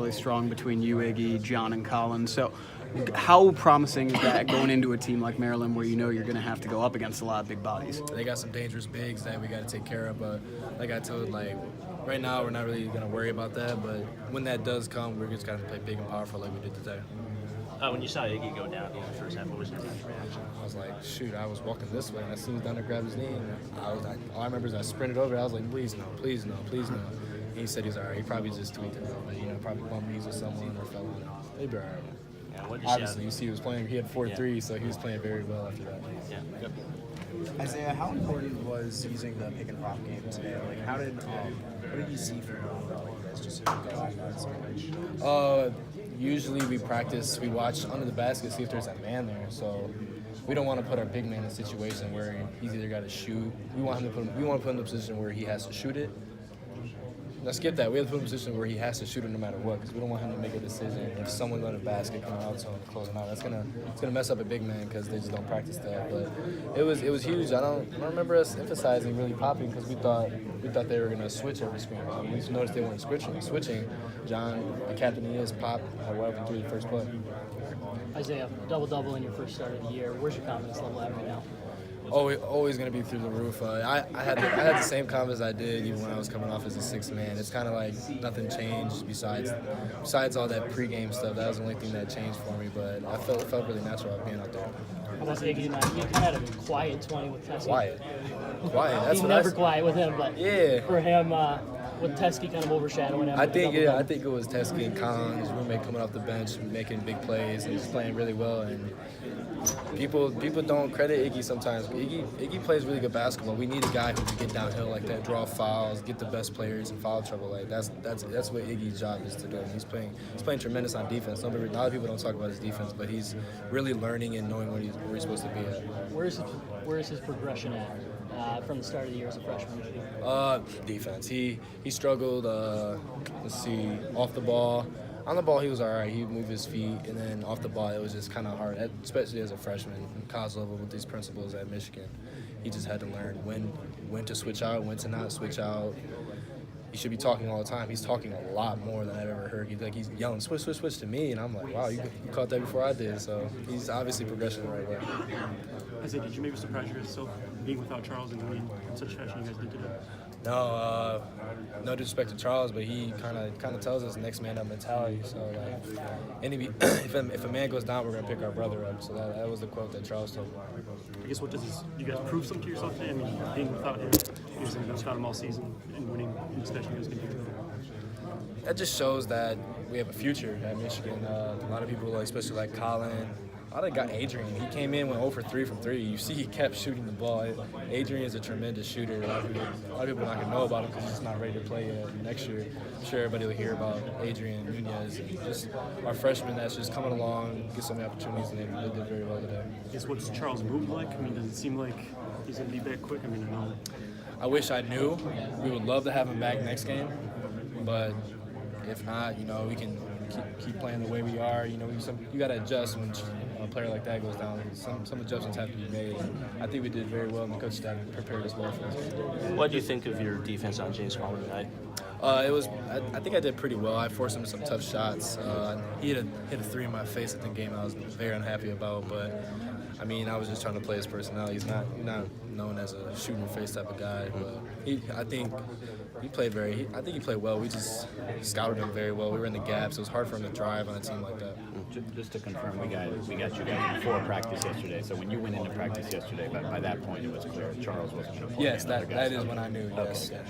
really strong between you, Iggy, John, and Colin. So how promising is that going into a team like Maryland where you know you're going to have to go up against a lot of big bodies? They got some dangerous bigs that we got to take care of, but like I told, right now we're not really going to worry about that, but when that does come, we're just going to play big and powerful like we did today. When you saw Iggy go down in the first half, what was your reaction? I was like, shoot, I was walking this way, and I seen him down there grab his knee, and all I remember is I sprinted over. I was like, please no, please no, please no. And he said he's all right. He probably just tweaked it, but probably bumped knees with someone or fell on it. He'd be all right. Yeah, Obviously, you see he was playing. He had 4-3, so he was playing very well after that. Yeah, good. Isaiah, how important was using the pick and pop game today? Like, what did you see from you guys just go out that so much? Usually we practice, we watch under the basket, see if there's a man there. So we don't want to put our big man in a situation where he's either got to shoot. We want to put him in a position where he has to shoot it. Now skip that. We have to put him in a position where he has to shoot it no matter what, because we don't want him to make a decision if someone's on the basket coming out to him to close him out. It's gonna mess up a big man because they just don't practice that. But it was huge. I don't remember us emphasizing really popping because we thought they were gonna switch every screen. We noticed they weren't switching. John, the captain he is, popped right up through the first play. Isaiah, double-double in your first start of the year. Where's your confidence level at right now? Always going to be through the roof. I had the same confidence I did even when I was coming off as a sixth man. It's kind of like nothing changed besides all that pregame stuff. That was the only thing that changed for me. But I felt really natural being out there. Almost Iggy and you kind of had a quiet 20 with Teskey. Quiet. That's He's what never quiet with him, but yeah. For him, with Teskey kind of overshadowing him. I think it was Teskey and Colin, his roommate, coming off the bench, making big plays and just playing really well. And people don't credit Iggy sometimes. Iggy plays really good basketball. We need a guy who can get downhill like that, draw fouls, get the best players in foul trouble. Like that's what Iggy's job is to do. He's playing tremendous on defense. A lot of people don't talk about his defense, but he's really learning and knowing where he's supposed to be at. Where is his progression at from the start of the year as a freshman? Defense. He struggled. Let's see, off the ball. On the ball, he was all right. He moved his feet, and then off the ball, it was just kind of hard, especially as a freshman in college level with these principles at Michigan. He just had to learn when to switch out, when to not switch out. He should be talking all the time. He's talking a lot more than I've ever heard. He's yelling, switch, switch, switch to me, and I'm like, wow, you caught that before I did. So he's obviously progressing the right way. Isaiah, did you maybe surprise yourself being without Charles and winning in such fashion you guys did today? No, no disrespect to Charles, but he kind of tells us next man up mentality. So if a man goes down, we're gonna pick our brother up. So that was the quote that Charles told me. I guess you guys prove something to yourself today? I mean, being without him, you guys without him all season and winning in this fashion you guys can do. That just shows that we have a future at Michigan. A lot of people, especially like Colin. I think got Adrian. He came in, went 0 for 3 from 3. You see he kept shooting the ball. Adrian is a tremendous shooter. A lot of people are not going to know about him because he's just not ready to play yet. Next year, I'm sure everybody will hear about Adrian Nunez and just our freshmen that's just coming along, get so many opportunities, and they did very well today. I guess what's Charles' move like? I mean, does it seem like he's going to be back quick? I mean, I know. I wish I knew. We would love to have him back next game, but if not, we can keep playing the way we are. You got to adjust when a player like that goes down. Some adjustments have to be made. I think we did very well, and the coach staff prepared us well for this. What do you think of your defense on James Coleman tonight? I think I did pretty well. I forced him to some tough shots. He hit a 3 in my face at the game I was very unhappy about, but I mean, I was just trying to play his personality. He's not known as a shoot in your face type of guy, but I think he played well. We just scouted him very well. We were in the gaps. It was hard for him to drive on a team like that. Just to confirm, we got you guys before practice yesterday. So when you went into practice yesterday, by that point it was clear Charles wasn't going to play. Yes, that is when I knew. Yes. Okay.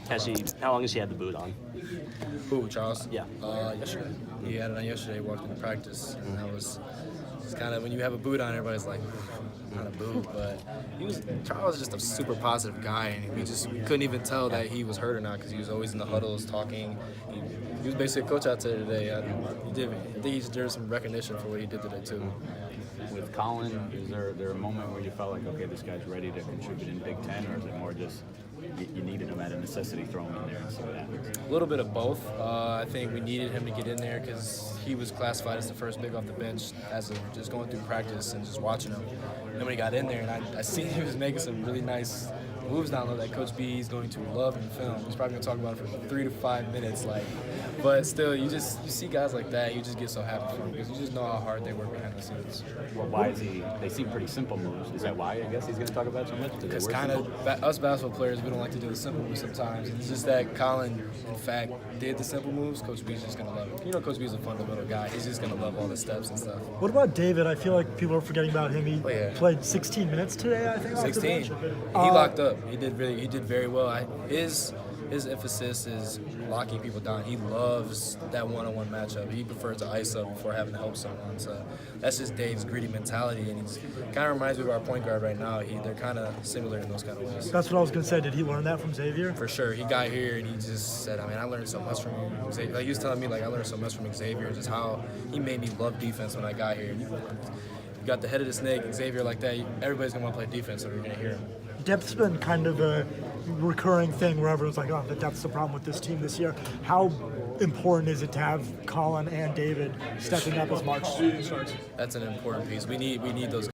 Thanks. How long has he had the boot on? Who, Charles? Yeah. Yesterday. He had it on yesterday. Walked into practice, and that was kind of when you have a boot on, everybody's like, not a boot, but Charles was just a super positive guy, and we couldn't even tell that he was hurt or not because he was always in the huddles talking. He was basically a coach out there today. I think he deserves some recognition for what he did today too. With Colin, is there a moment where you felt like, okay, this guy's ready to contribute in Big Ten, or is it more just you needed him at a necessity, throw him in there and see what happens? A little bit of both. I think we needed him to get in there because he was classified as the first big off the bench as of just going through practice and just watching him. And then when he got in there, and I seen he was making some really nice moves down low that Coach B is going to love in film. He's probably going to talk about it for 3 to 5 minutes, but still, you see guys like that, you just get so happy for them because you just know how hard they work behind the scenes. Well, why is he? They seem pretty simple moves. Is that why? I guess he's going to talk about it so much. Because kind of us basketball players, we don't like to do the simple moves sometimes. It's just that Colin, in fact, did the simple moves. Coach B's just going to love it. You know, Coach B's a fundamental guy. He's just going to love all the steps and stuff. What about David? I feel like people are forgetting about him. He yeah. played 16 minutes today, I think. off the 16. bench. He locked up. He did very well. His emphasis is locking people down. He loves that one-on-one matchup. He prefers to ice up before having to help someone. So that's just Dave's gritty mentality, and he kind of reminds me of our point guard right now. They're kind of similar in those kind of ways. That's what I was going to say. Did he learn that from Xavier? For sure. He got here and he just said, I learned so much from you. Xavier. Like he was telling me, I learned so much from Xavier, just how he made me love defense when I got here. You got the head of the snake, Xavier like that. Everybody's going to want to play defense, so you're going to hear him. Depth's been kind of a recurring thing where everyone's like, oh, the depth's the problem with this team this year. How important is it to have Colin and David stepping up as March starts? That's an important piece. We need those